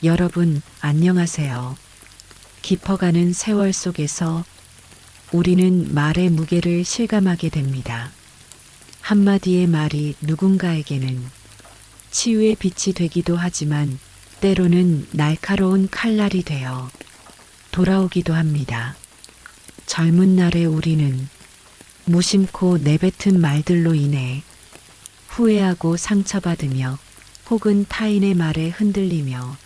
여러분, 안녕하세요. 깊어가는 세월 속에서 우리는 말의 무게를 실감하게 됩니다. 한마디의 말이 누군가에게는 치유의 빛이 되기도 하지만 때로는 날카로운 칼날이 되어 돌아오기도 합니다. 젊은 날의 우리는 무심코 내뱉은 말들로 인해 후회하고 상처받으며 혹은 타인의 말에 흔들리며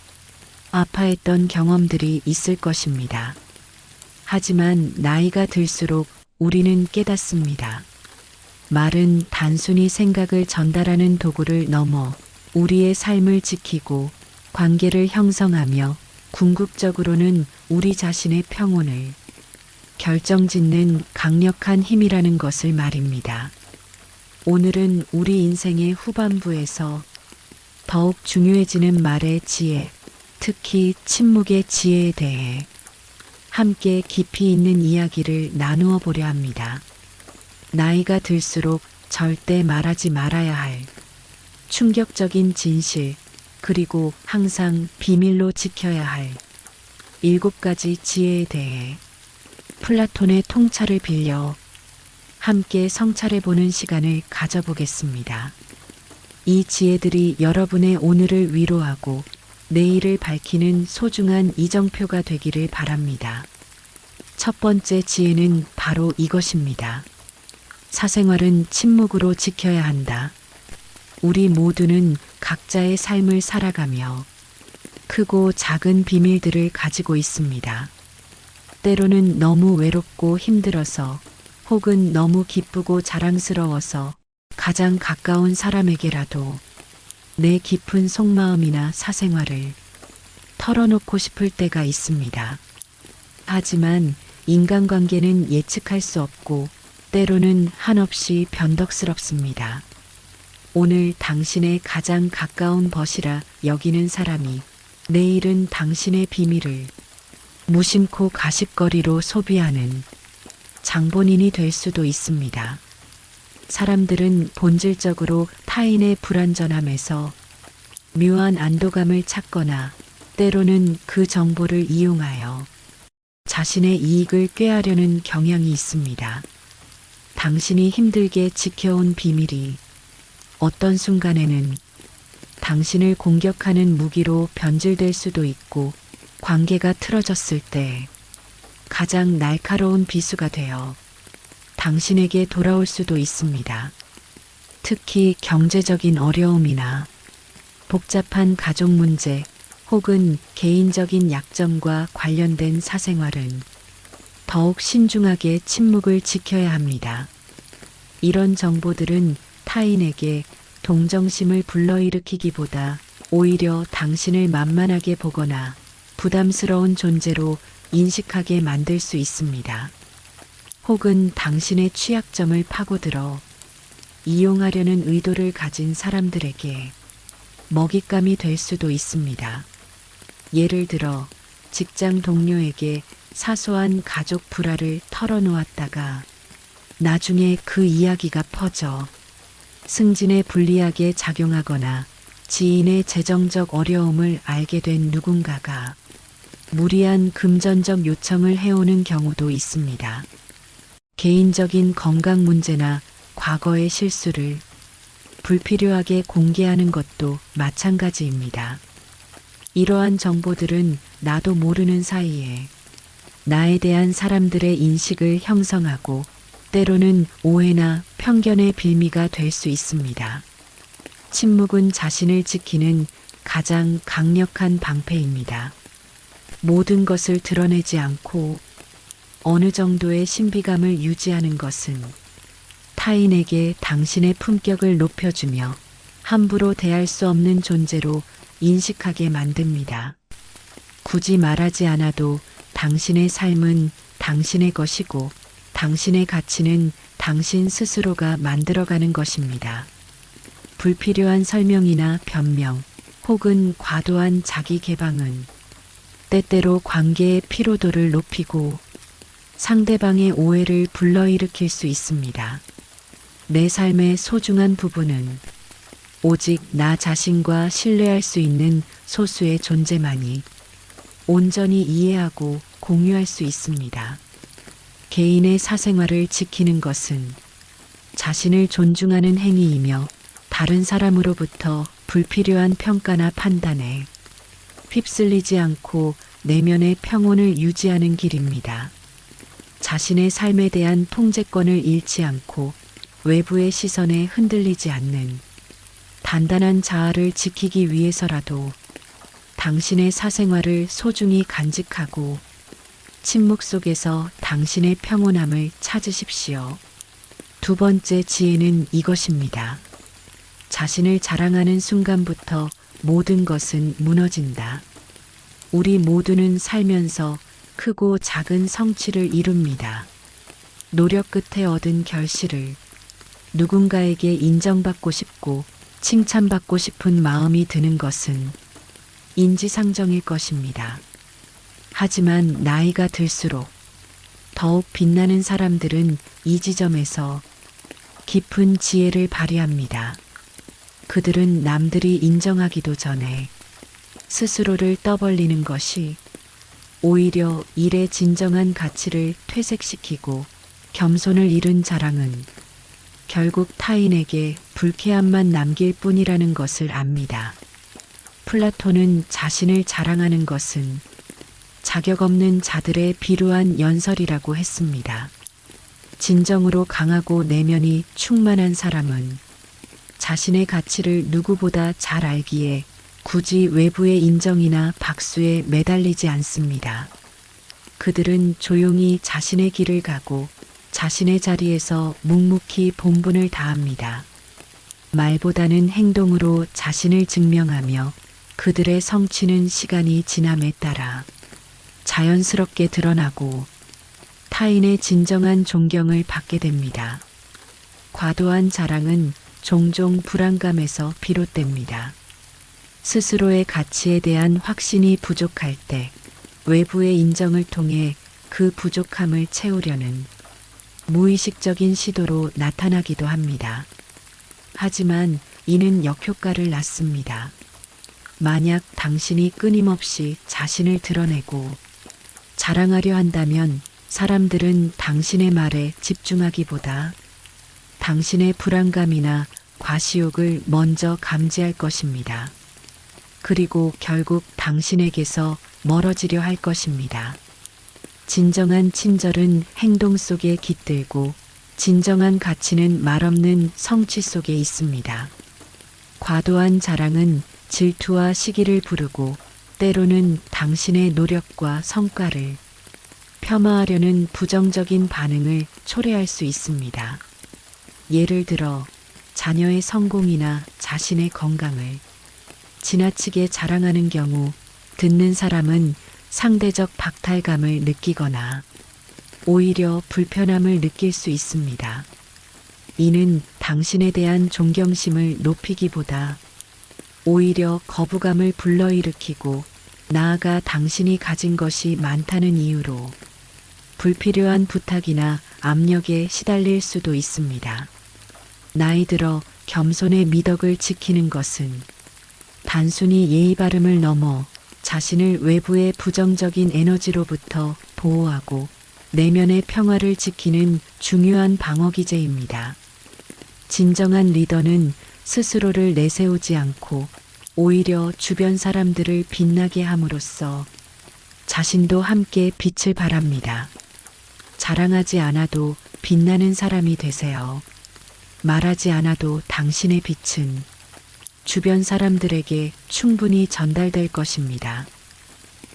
아파했던 경험들이 있을 것입니다. 하지만 나이가 들수록 우리는 깨닫습니다. 말은 단순히 생각을 전달하는 도구를 넘어 우리의 삶을 지키고 관계를 형성하며 궁극적으로는 우리 자신의 평온을 결정짓는 강력한 힘이라는 것을 말입니다. 오늘은 우리 인생의 후반부에서 더욱 중요해지는 말의 지혜, 특히 침묵의 지혜에 대해 함께 깊이 있는 이야기를 나누어 보려 합니다. 나이가 들수록 절대 말하지 말아야 할 충격적인 진실, 그리고 항상 비밀로 지켜야 할 7가지 지혜에 대해 플라톤의 통찰을 빌려 함께 성찰해 보는 시간을 가져보겠습니다. 이 지혜들이 여러분의 오늘을 위로하고 내일을 밝히는 소중한 이정표가 되기를 바랍니다. 첫 번째 지혜는 바로 이것입니다. 사생활은 침묵으로 지켜야 한다. 우리 모두는 각자의 삶을 살아가며 크고 작은 비밀들을 가지고 있습니다. 때로는 너무 외롭고 힘들어서 혹은 너무 기쁘고 자랑스러워서 가장 가까운 사람에게라도 내 깊은 속마음이나 사생활을 털어놓고 싶을 때가 있습니다. 하지만 인간관계는 예측할 수 없고 때로는 한없이 변덕스럽습니다. 오늘 당신의 가장 가까운 벗이라 여기는 사람이 내일은 당신의 비밀을 무심코 가십거리로 소비하는 장본인이 될 수도 있습니다. 사람들은 본질적으로 타인의 불완전함에서 묘한 안도감을 찾거나 때로는 그 정보를 이용하여 자신의 이익을 꾀하려는 경향이 있습니다. 당신이 힘들게 지켜온 비밀이 어떤 순간에는 당신을 공격하는 무기로 변질될 수도 있고 관계가 틀어졌을 때 가장 날카로운 비수가 되어 당신에게 돌아올 수도 있습니다. 특히 경제적인 어려움이나 복잡한 가족 문제 혹은 개인적인 약점과 관련된 사생활은 더욱 신중하게 침묵을 지켜야 합니다. 이런 정보들은 타인에게 동정심을 불러일으키기보다 오히려 당신을 만만하게 보거나 부담스러운 존재로 인식하게 만들 수 있습니다. 혹은 당신의 취약점을 파고들어 이용하려는 의도를 가진 사람들에게 먹잇감이 될 수도 있습니다. 예를 들어 직장 동료에게 사소한 가족 불화를 털어놓았다가 나중에 그 이야기가 퍼져 승진에 불리하게 작용하거나 지인의 재정적 어려움을 알게 된 누군가가 무리한 금전적 요청을 해오는 경우도 있습니다. 개인적인 건강 문제나 과거의 실수를 불필요하게 공개하는 것도 마찬가지입니다. 이러한 정보들은 나도 모르는 사이에 나에 대한 사람들의 인식을 형성하고 때로는 오해나 편견의 빌미가 될 수 있습니다. 침묵은 자신을 지키는 가장 강력한 방패입니다. 모든 것을 드러내지 않고 어느 정도의 신비감을 유지하는 것은 타인에게 당신의 품격을 높여주며 함부로 대할 수 없는 존재로 인식하게 만듭니다. 굳이 말하지 않아도 당신의 삶은 당신의 것이고 당신의 가치는 당신 스스로가 만들어가는 것입니다. 불필요한 설명이나 변명 혹은 과도한 자기 개방은 때때로 관계의 피로도를 높이고 상대방의 오해를 불러일으킬 수 있습니다. 내 삶의 소중한 부분은 오직 나 자신과 신뢰할 수 있는 소수의 존재만이 온전히 이해하고 공유할 수 있습니다. 개인의 사생활을 지키는 것은 자신을 존중하는 행위이며 다른 사람으로부터 불필요한 평가나 판단에 휩쓸리지 않고 내면의 평온을 유지하는 길입니다. 자신의 삶에 대한 통제권을 잃지 않고 외부의 시선에 흔들리지 않는 단단한 자아를 지키기 위해서라도 당신의 사생활을 소중히 간직하고 침묵 속에서 당신의 평온함을 찾으십시오. 두 번째 지혜는 이것입니다. 자신을 자랑하는 순간부터 모든 것은 무너진다. 우리 모두는 살면서 크고 작은 성취를 이룹니다. 노력 끝에 얻은 결실을 누군가에게 인정받고 싶고 칭찬받고 싶은 마음이 드는 것은 인지상정일 것입니다. 하지만 나이가 들수록 더욱 빛나는 사람들은 이 지점에서 깊은 지혜를 발휘합니다. 그들은 남들이 인정하기도 전에 스스로를 떠벌리는 것이 오히려 일의 진정한 가치를 퇴색시키고 겸손을 잃은 자랑은 결국 타인에게 불쾌함만 남길 뿐이라는 것을 압니다. 플라톤은 자신을 자랑하는 것은 자격 없는 자들의 비루한 연설이라고 했습니다. 진정으로 강하고 내면이 충만한 사람은 자신의 가치를 누구보다 잘 알기에 굳이 외부의 인정이나 박수에 매달리지 않습니다. 그들은 조용히 자신의 길을 가고 자신의 자리에서 묵묵히 본분을 다합니다. 말보다는 행동으로 자신을 증명하며 그들의 성취는 시간이 지남에 따라 자연스럽게 드러나고 타인의 진정한 존경을 받게 됩니다. 과도한 자랑은 종종 불안감에서 비롯됩니다. 스스로의 가치에 대한 확신이 부족할 때 외부의 인정을 통해 그 부족함을 채우려는 무의식적인 시도로 나타나기도 합니다. 하지만 이는 역효과를 낳습니다. 만약 당신이 끊임없이 자신을 드러내고 자랑하려 한다면 사람들은 당신의 말에 집중하기보다 당신의 불안감이나 과시욕을 먼저 감지할 것입니다. 그리고 결국 당신에게서 멀어지려 할 것입니다. 진정한 친절은 행동 속에 깃들고 진정한 가치는 말없는 성취 속에 있습니다. 과도한 자랑은 질투와 시기를 부르고 때로는 당신의 노력과 성과를 폄하하려는 부정적인 반응을 초래할 수 있습니다. 예를 들어 자녀의 성공이나 자신의 건강을 지나치게 자랑하는 경우 듣는 사람은 상대적 박탈감을 느끼거나 오히려 불편함을 느낄 수 있습니다. 이는 당신에 대한 존경심을 높이기보다 오히려 거부감을 불러일으키고 나아가 당신이 가진 것이 많다는 이유로 불필요한 부탁이나 압력에 시달릴 수도 있습니다. 나이 들어 겸손의 미덕을 지키는 것은 단순히 예의 바름을 넘어 자신을 외부의 부정적인 에너지로부터 보호하고 내면의 평화를 지키는 중요한 방어 기제입니다. 진정한 리더는 스스로를 내세우지 않고 오히려 주변 사람들을 빛나게 함으로써 자신도 함께 빛을 발합니다. 자랑하지 않아도 빛나는 사람이 되세요. 말하지 않아도 당신의 빛은 주변 사람들에게 충분히 전달될 것입니다.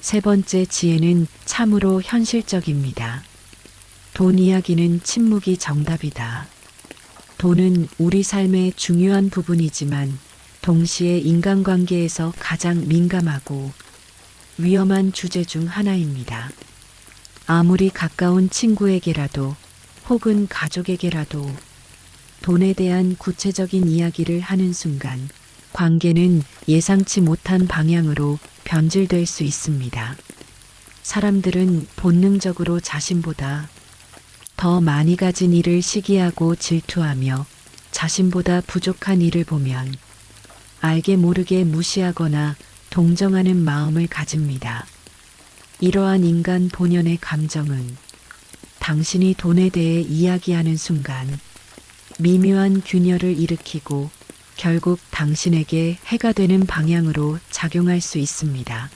세 번째 지혜는 참으로 현실적입니다. 돈 이야기는 침묵이 정답이다. 돈은 우리 삶의 중요한 부분이지만 동시에 인간관계에서 가장 민감하고 위험한 주제 중 하나입니다. 아무리 가까운 친구에게라도 혹은 가족에게라도 돈에 대한 구체적인 이야기를 하는 순간 관계는 예상치 못한 방향으로 변질될 수 있습니다. 사람들은 본능적으로 자신보다 더 많이 가진 일을 시기하고 질투하며 자신보다 부족한 일을 보면 알게 모르게 무시하거나 동정하는 마음을 가집니다. 이러한 인간 본연의 감정은 당신이 돈에 대해 이야기하는 순간 미묘한 균열을 일으키고 결국 당신에게 해가 되는 방향으로 작용할 수 있습니다.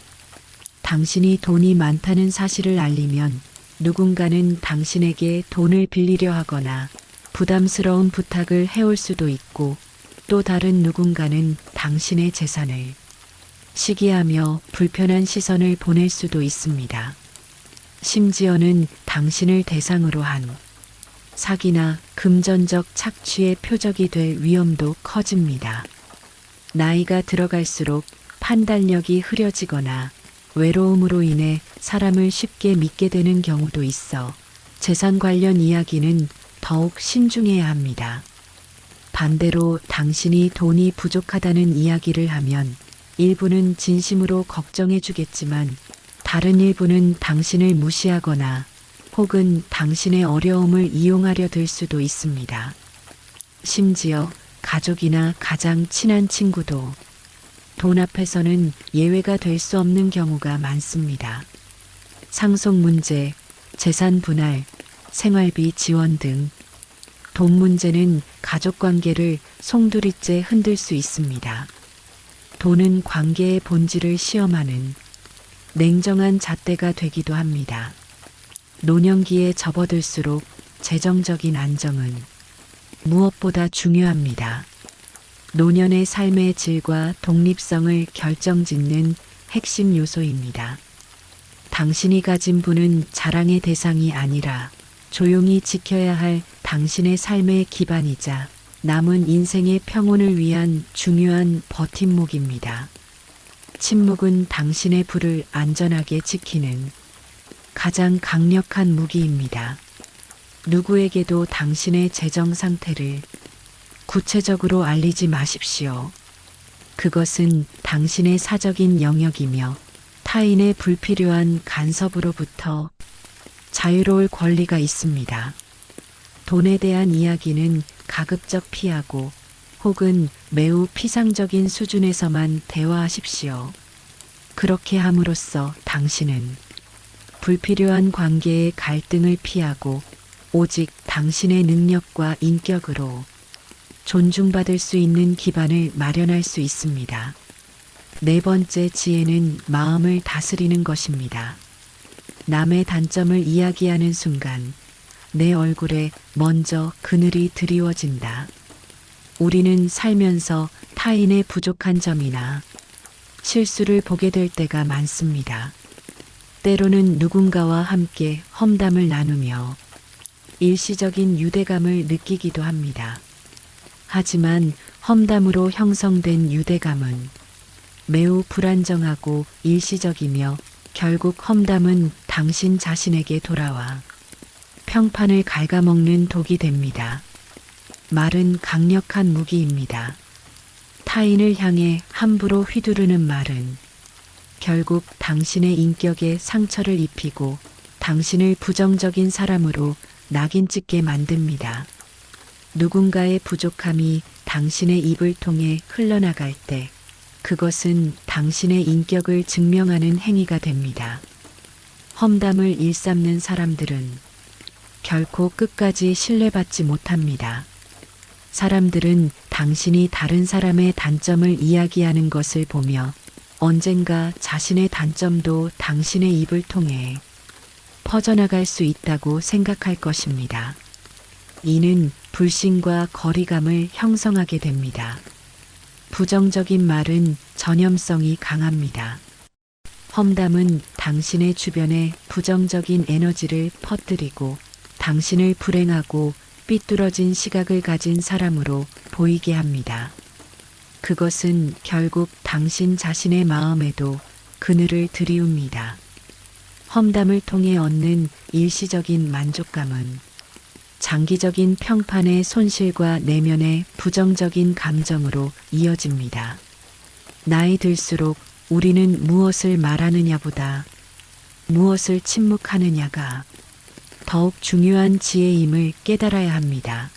당신이 돈이 많다는 사실을 알리면 누군가는 당신에게 돈을 빌리려 하거나 부담스러운 부탁을 해올 수도 있고, 또 다른 누군가는 당신의 재산을 시기하며 불편한 시선을 보낼 수도 있습니다. 심지어는 당신을 대상으로 한 사기나 금전적 착취의 표적이 될 위험도 커집니다. 나이가 들어갈수록 판단력이 흐려지거나 외로움으로 인해 사람을 쉽게 믿게 되는 경우도 있어 재산 관련 이야기는 더욱 신중해야 합니다. 반대로 당신이 돈이 부족하다는 이야기를 하면 일부는 진심으로 걱정해 주겠지만 다른 일부는 당신을 무시하거나 혹은 당신의 어려움을 이용하려 들 수도 있습니다. 심지어 가족이나 가장 친한 친구도 돈 앞에서는 예외가 될 수 없는 경우가 많습니다. 상속 문제, 재산 분할, 생활비 지원 등 돈 문제는 가족 관계를 송두리째 흔들 수 있습니다. 돈은 관계의 본질을 시험하는 냉정한 잣대가 되기도 합니다. 노년기에 접어들수록 재정적인 안정은 무엇보다 중요합니다. 노년의 삶의 질과 독립성을 결정짓는 핵심 요소입니다. 당신이 가진 부는 자랑의 대상이 아니라 조용히 지켜야 할 당신의 삶의 기반이자 남은 인생의 평온을 위한 중요한 버팀목입니다. 침묵은 당신의 부를 안전하게 지키는 가장 강력한 무기입니다. 누구에게도 당신의 재정 상태를 구체적으로 알리지 마십시오. 그것은 당신의 사적인 영역이며 타인의 불필요한 간섭으로부터 자유로울 권리가 있습니다. 돈에 대한 이야기는 가급적 피하고 혹은 매우 피상적인 수준에서만 대화하십시오. 그렇게 함으로써 당신은 불필요한 관계의 갈등을 피하고 오직 당신의 능력과 인격으로 존중받을 수 있는 기반을 마련할 수 있습니다. 네 번째 지혜는 마음을 다스리는 것입니다. 남의 단점을 이야기하는 순간 내 얼굴에 먼저 그늘이 드리워진다. 우리는 살면서 타인의 부족한 점이나 실수를 보게 될 때가 많습니다. 때로는 누군가와 함께 험담을 나누며 일시적인 유대감을 느끼기도 합니다. 하지만 험담으로 형성된 유대감은 매우 불안정하고 일시적이며 결국 험담은 당신 자신에게 돌아와 평판을 갉아먹는 독이 됩니다. 말은 강력한 무기입니다. 타인을 향해 함부로 휘두르는 말은 결국 당신의 인격에 상처를 입히고 당신을 부정적인 사람으로 낙인 찍게 만듭니다. 누군가의 부족함이 당신의 입을 통해 흘러나갈 때 그것은 당신의 인격을 증명하는 행위가 됩니다. 험담을 일삼는 사람들은 결코 끝까지 신뢰받지 못합니다. 사람들은 당신이 다른 사람의 단점을 이야기하는 것을 보며 언젠가 자신의 단점도 당신의 입을 통해 퍼져나갈 수 있다고 생각할 것입니다. 이는 불신과 거리감을 형성하게 됩니다. 부정적인 말은 전염성이 강합니다. 험담은 당신의 주변에 부정적인 에너지를 퍼뜨리고 당신을 불행하고 삐뚤어진 시각을 가진 사람으로 보이게 합니다. 그것은 결국 당신 자신의 마음에도 그늘을 들이웁니다. 험담을 통해 얻는 일시적인 만족감은 장기적인 평판의 손실과 내면의 부정적인 감정으로 이어집니다. 나이 들수록 우리는 무엇을 말하느냐보다 무엇을 침묵하느냐가 더욱 중요한 지혜임을 깨달아야 합니다.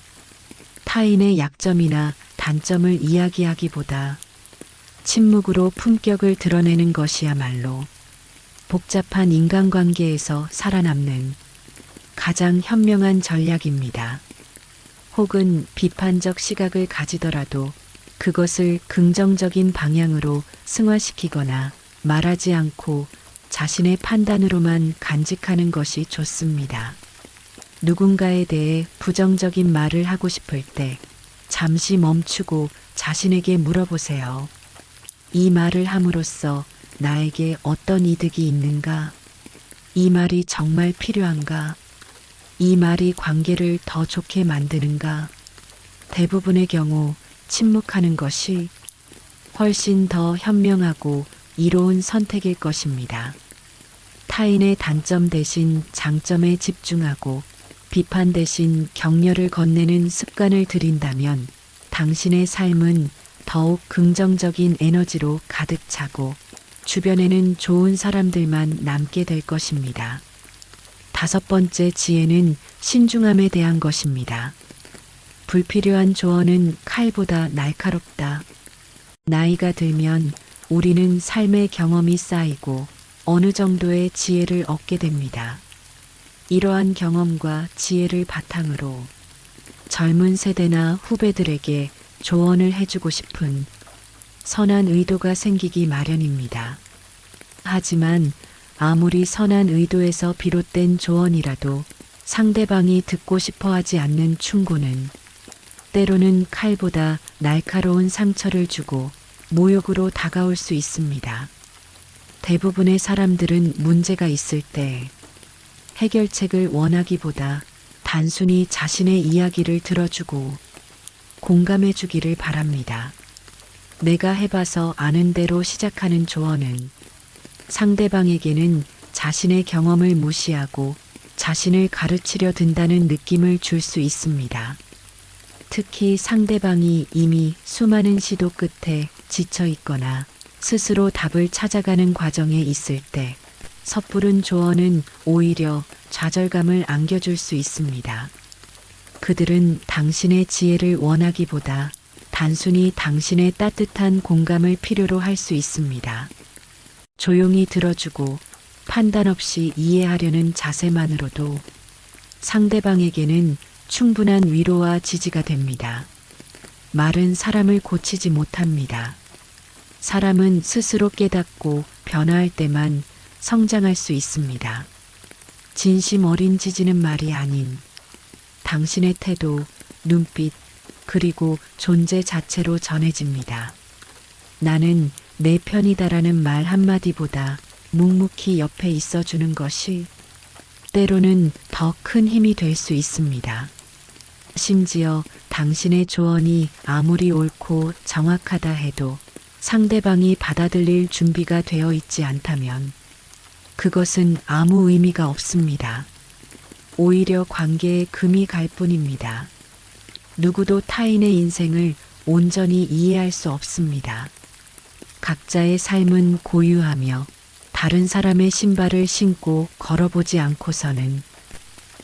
타인의 약점이나 단점을 이야기하기보다 침묵으로 품격을 드러내는 것이야말로 복잡한 인간관계에서 살아남는 가장 현명한 전략입니다. 혹은 비판적 시각을 가지더라도 그것을 긍정적인 방향으로 승화시키거나 말하지 않고 자신의 판단으로만 간직하는 것이 좋습니다. 누군가에 대해 부정적인 말을 하고 싶을 때 잠시 멈추고 자신에게 물어보세요. 이 말을 함으로써 나에게 어떤 이득이 있는가? 이 말이 정말 필요한가? 이 말이 관계를 더 좋게 만드는가? 대부분의 경우 침묵하는 것이 훨씬 더 현명하고 이로운 선택일 것입니다. 타인의 단점 대신 장점에 집중하고 비판 대신 격려를 건네는 습관을 들인다면 당신의 삶은 더욱 긍정적인 에너지로 가득 차고 주변에는 좋은 사람들만 남게 될 것입니다. 5번째 지혜는 신중함에 대한 것입니다. 불필요한 조언은 칼보다 날카롭다. 나이가 들면 우리는 삶의 경험이 쌓이고 어느 정도의 지혜를 얻게 됩니다. 이러한 경험과 지혜를 바탕으로 젊은 세대나 후배들에게 조언을 해주고 싶은 선한 의도가 생기기 마련입니다. 하지만 아무리 선한 의도에서 비롯된 조언이라도 상대방이 듣고 싶어 하지 않는 충고는 때로는 칼보다 날카로운 상처를 주고 모욕으로 다가올 수 있습니다. 대부분의 사람들은 문제가 있을 때 해결책을 원하기보다 단순히 자신의 이야기를 들어주고 공감해 주기를 바랍니다. 내가 해봐서 아는 대로 시작하는 조언은 상대방에게는 자신의 경험을 무시하고 자신을 가르치려 든다는 느낌을 줄 수 있습니다. 특히 상대방이 이미 수많은 시도 끝에 지쳐 있거나 스스로 답을 찾아가는 과정에 있을 때 섣부른 조언은 오히려 좌절감을 안겨줄 수 있습니다. 그들은 당신의 지혜를 원하기보다 단순히 당신의 따뜻한 공감을 필요로 할 수 있습니다. 조용히 들어주고 판단 없이 이해하려는 자세만으로도 상대방에게는 충분한 위로와 지지가 됩니다. 말은 사람을 고치지 못합니다. 사람은 스스로 깨닫고 변화할 때만 성장할 수 있습니다. 진심 어린 지지는 말이 아닌 당신의 태도, 눈빛, 그리고 존재 자체로 전해집니다. 나는 내 편이다라는 말 한마디보다 묵묵히 옆에 있어주는 것이 때로는 더 큰 힘이 될 수 있습니다. 심지어 당신의 조언이 아무리 옳고 정확하다 해도 상대방이 받아들일 준비가 되어 있지 않다면 그것은 아무 의미가 없습니다. 오히려 관계에 금이 갈 뿐입니다. 누구도 타인의 인생을 온전히 이해할 수 없습니다. 각자의 삶은 고유하며 다른 사람의 신발을 신고 걸어보지 않고서는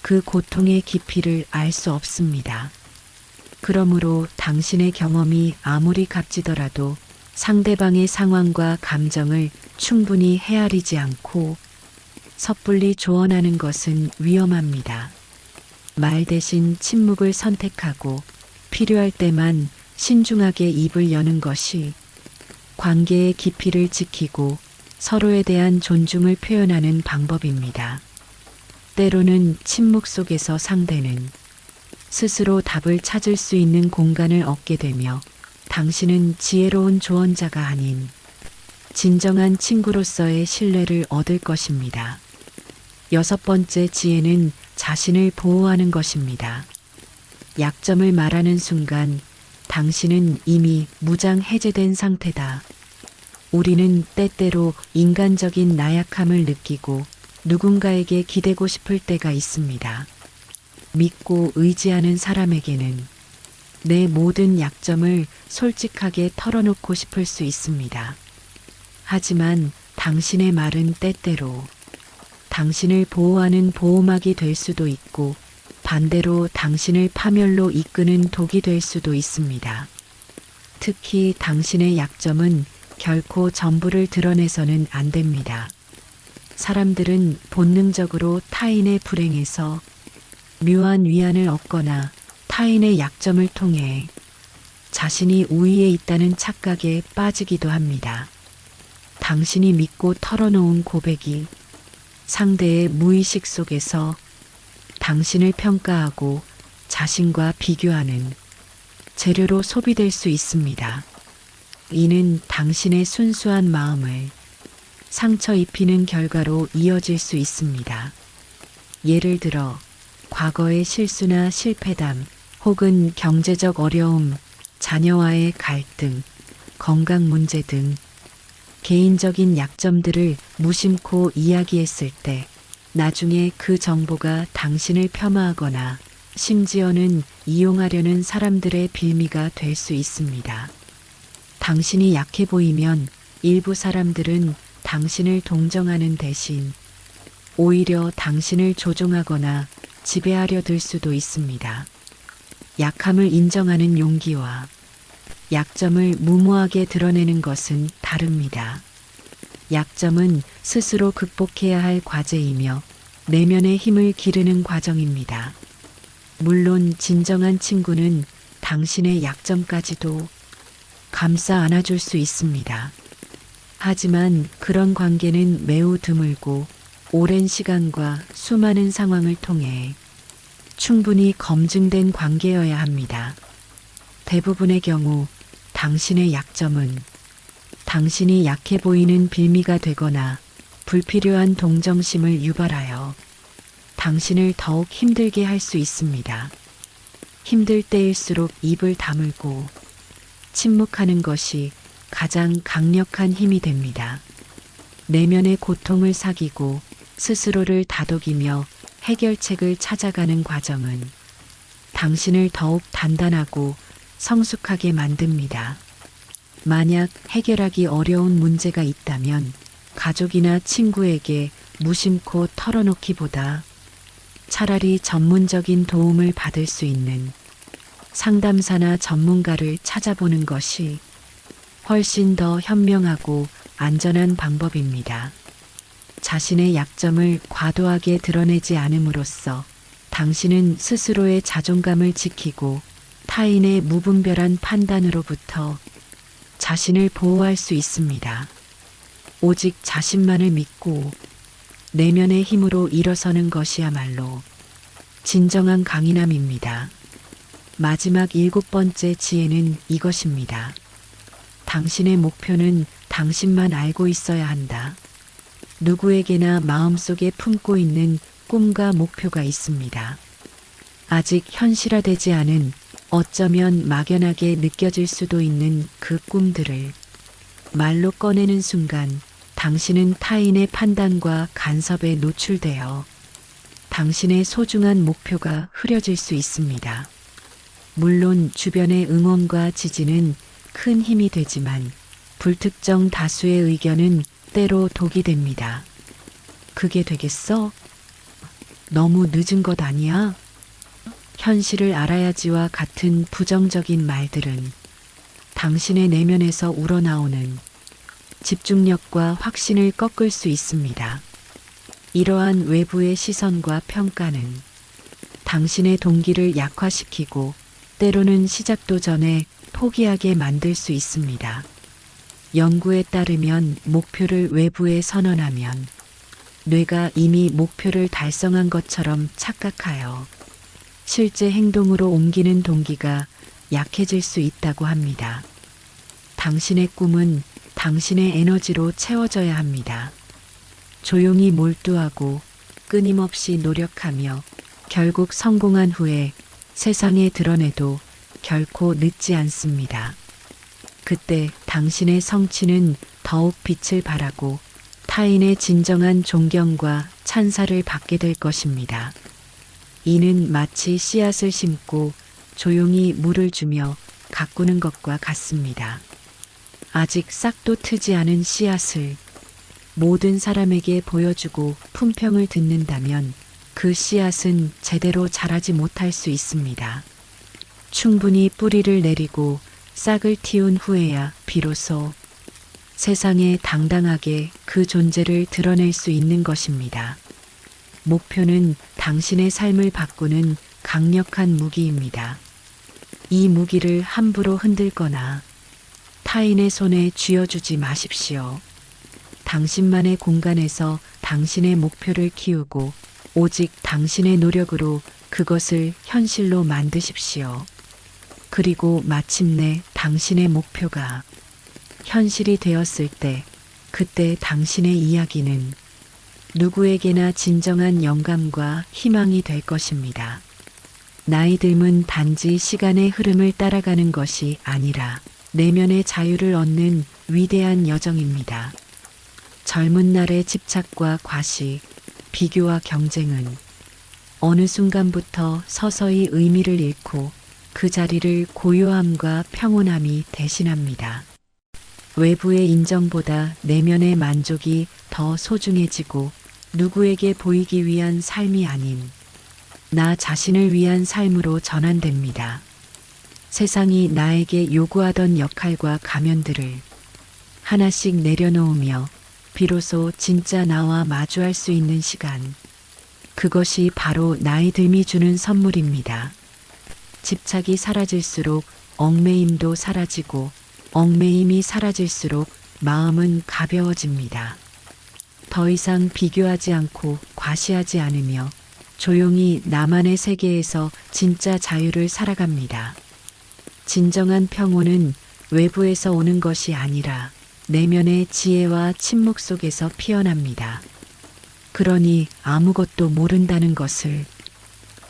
그 고통의 깊이를 알 수 없습니다. 그러므로 당신의 경험이 아무리 값지더라도 상대방의 상황과 감정을 충분히 헤아리지 않고 섣불리 조언하는 것은 위험합니다. 말 대신 침묵을 선택하고 필요할 때만 신중하게 입을 여는 것이 관계의 깊이를 지키고 서로에 대한 존중을 표현하는 방법입니다. 때로는 침묵 속에서 상대는 스스로 답을 찾을 수 있는 공간을 얻게 되며 당신은 지혜로운 조언자가 아닌 진정한 친구로서의 신뢰를 얻을 것입니다. 6번째 지혜는 자신을 보호하는 것입니다. 약점을 말하는 순간 당신은 이미 무장 해제된 상태다. 우리는 때때로 인간적인 나약함을 느끼고 누군가에게 기대고 싶을 때가 있습니다. 믿고 의지하는 사람에게는 내 모든 약점을 솔직하게 털어놓고 싶을 수 있습니다. 하지만 당신의 말은 때때로 당신을 보호하는 보호막이 될 수도 있고 반대로 당신을 파멸로 이끄는 독이 될 수도 있습니다. 특히 당신의 약점은 결코 전부를 드러내서는 안 됩니다. 사람들은 본능적으로 타인의 불행에서 묘한 위안을 얻거나 타인의 약점을 통해 자신이 우위에 있다는 착각에 빠지기도 합니다. 당신이 믿고 털어놓은 고백이 상대의 무의식 속에서 당신을 평가하고 자신과 비교하는 재료로 소비될 수 있습니다. 이는 당신의 순수한 마음을 상처 입히는 결과로 이어질 수 있습니다. 예를 들어 과거의 실수나 실패담 혹은 경제적 어려움, 자녀와의 갈등, 건강 문제 등 개인적인 약점들을 무심코 이야기했을 때 나중에 그 정보가 당신을 폄하하거나 심지어는 이용하려는 사람들의 빌미가 될 수 있습니다. 당신이 약해 보이면 일부 사람들은 당신을 동정하는 대신 오히려 당신을 조종하거나 지배하려 들 수도 있습니다. 약함을 인정하는 용기와 약점을 무모하게 드러내는 것은 다릅니다. 약점은 스스로 극복해야 할 과제이며 내면의 힘을 기르는 과정입니다. 물론 진정한 친구는 당신의 약점까지도 감싸 안아줄 수 있습니다. 하지만 그런 관계는 매우 드물고 오랜 시간과 수많은 상황을 통해 충분히 검증된 관계여야 합니다. 대부분의 경우 당신의 약점은 당신이 약해 보이는 빌미가 되거나 불필요한 동정심을 유발하여 당신을 더욱 힘들게 할 수 있습니다. 힘들 때일수록 입을 다물고 침묵하는 것이 가장 강력한 힘이 됩니다. 내면의 고통을 사귀고 스스로를 다독이며 해결책을 찾아가는 과정은 당신을 더욱 단단하고 성숙하게 만듭니다. 만약 해결하기 어려운 문제가 있다면 가족이나 친구에게 무심코 털어놓기보다 차라리 전문적인 도움을 받을 수 있는 상담사나 전문가를 찾아보는 것이 훨씬 더 현명하고 안전한 방법입니다. 자신의 약점을 과도하게 드러내지 않음으로써 당신은 스스로의 자존감을 지키고 타인의 무분별한 판단으로부터 자신을 보호할 수 있습니다. 오직 자신만을 믿고 내면의 힘으로 일어서는 것이야말로 진정한 강인함입니다. 마지막 7번째 지혜는 이것입니다. 당신의 목표는 당신만 알고 있어야 한다. 누구에게나 마음속에 품고 있는 꿈과 목표가 있습니다. 아직 현실화되지 않은 어쩌면 막연하게 느껴질 수도 있는 그 꿈들을 말로 꺼내는 순간 당신은 타인의 판단과 간섭에 노출되어 당신의 소중한 목표가 흐려질 수 있습니다. 물론 주변의 응원과 지지는 큰 힘이 되지만 불특정 다수의 의견은 때로 독이 됩니다. 그게 되겠어? 너무 늦은 것 아니야? 현실을 알아야지와 같은 부정적인 말들은 당신의 내면에서 우러나오는 집중력과 확신을 꺾을 수 있습니다. 이러한 외부의 시선과 평가는 당신의 동기를 약화시키고 때로는 시작도 전에 포기하게 만들 수 있습니다. 연구에 따르면 목표를 외부에 선언하면 뇌가 이미 목표를 달성한 것처럼 착각하여 실제 행동으로 옮기는 동기가 약해질 수 있다고 합니다. 당신의 꿈은 당신의 에너지로 채워져야 합니다. 조용히 몰두하고 끊임없이 노력하며 결국 성공한 후에 세상에 드러내도 결코 늦지 않습니다. 그때 당신의 성취는 더욱 빛을 발하고 타인의 진정한 존경과 찬사를 받게 될 것입니다. 이는 마치 씨앗을 심고 조용히 물을 주며 가꾸는 것과 같습니다. 아직 싹도 트지 않은 씨앗을 모든 사람에게 보여주고 품평을 듣는다면 그 씨앗은 제대로 자라지 못할 수 있습니다. 충분히 뿌리를 내리고 싹을 틔운 후에야 비로소 세상에 당당하게 그 존재를 드러낼 수 있는 것입니다. 목표는 당신의 삶을 바꾸는 강력한 무기입니다. 이 무기를 함부로 흔들거나 타인의 손에 쥐어주지 마십시오. 당신만의 공간에서 당신의 목표를 키우고 오직 당신의 노력으로 그것을 현실로 만드십시오. 그리고 마침내 당신의 목표가 현실이 되었을 때, 그때 당신의 이야기는 누구에게나 진정한 영감과 희망이 될 것입니다. 나이 듦은 단지 시간의 흐름을 따라가는 것이 아니라 내면의 자유를 얻는 위대한 여정입니다. 젊은 날의 집착과 과시, 비교와 경쟁은 어느 순간부터 서서히 의미를 잃고 그 자리를 고요함과 평온함이 대신합니다. 외부의 인정보다 내면의 만족이 더 소중해지고 누구에게 보이기 위한 삶이 아닌 나 자신을 위한 삶으로 전환됩니다. 세상이 나에게 요구하던 역할과 가면들을 하나씩 내려놓으며 비로소 진짜 나와 마주할 수 있는 시간. 그것이 바로 나이 듦이 주는 선물입니다. 집착이 사라질수록 얽매임도 사라지고 얽매임이 사라질수록 마음은 가벼워집니다. 더 이상 비교하지 않고 과시하지 않으며 조용히 나만의 세계에서 진짜 자유를 살아갑니다. 진정한 평온은 외부에서 오는 것이 아니라 내면의 지혜와 침묵 속에서 피어납니다. 그러니 아무것도 모른다는 것을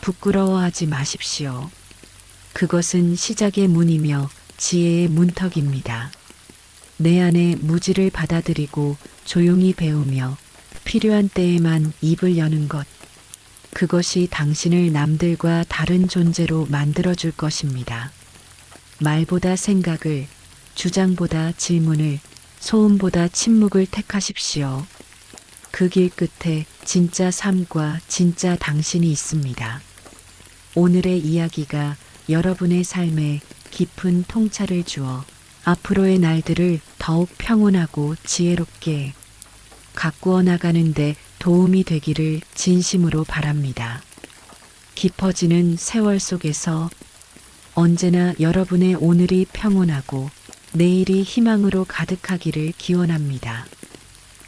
부끄러워하지 마십시오. 그것은 시작의 문이며 지혜의 문턱입니다. 내 안의 무지를 받아들이고 조용히 배우며 필요한 때에만 입을 여는 것. 그것이 당신을 남들과 다른 존재로 만들어줄 것입니다. 말보다 생각을, 주장보다 질문을, 소음보다 침묵을 택하십시오. 그 길 끝에 진짜 삶과 진짜 당신이 있습니다. 오늘의 이야기가 여러분의 삶에 깊은 통찰을 주어 앞으로의 날들을 더욱 평온하고 지혜롭게 가꾸어 나가는데 도움이 되기를 진심으로 바랍니다. 깊어지는 세월 속에서 언제나 여러분의 오늘이 평온하고 내일이 희망으로 가득하기를 기원합니다.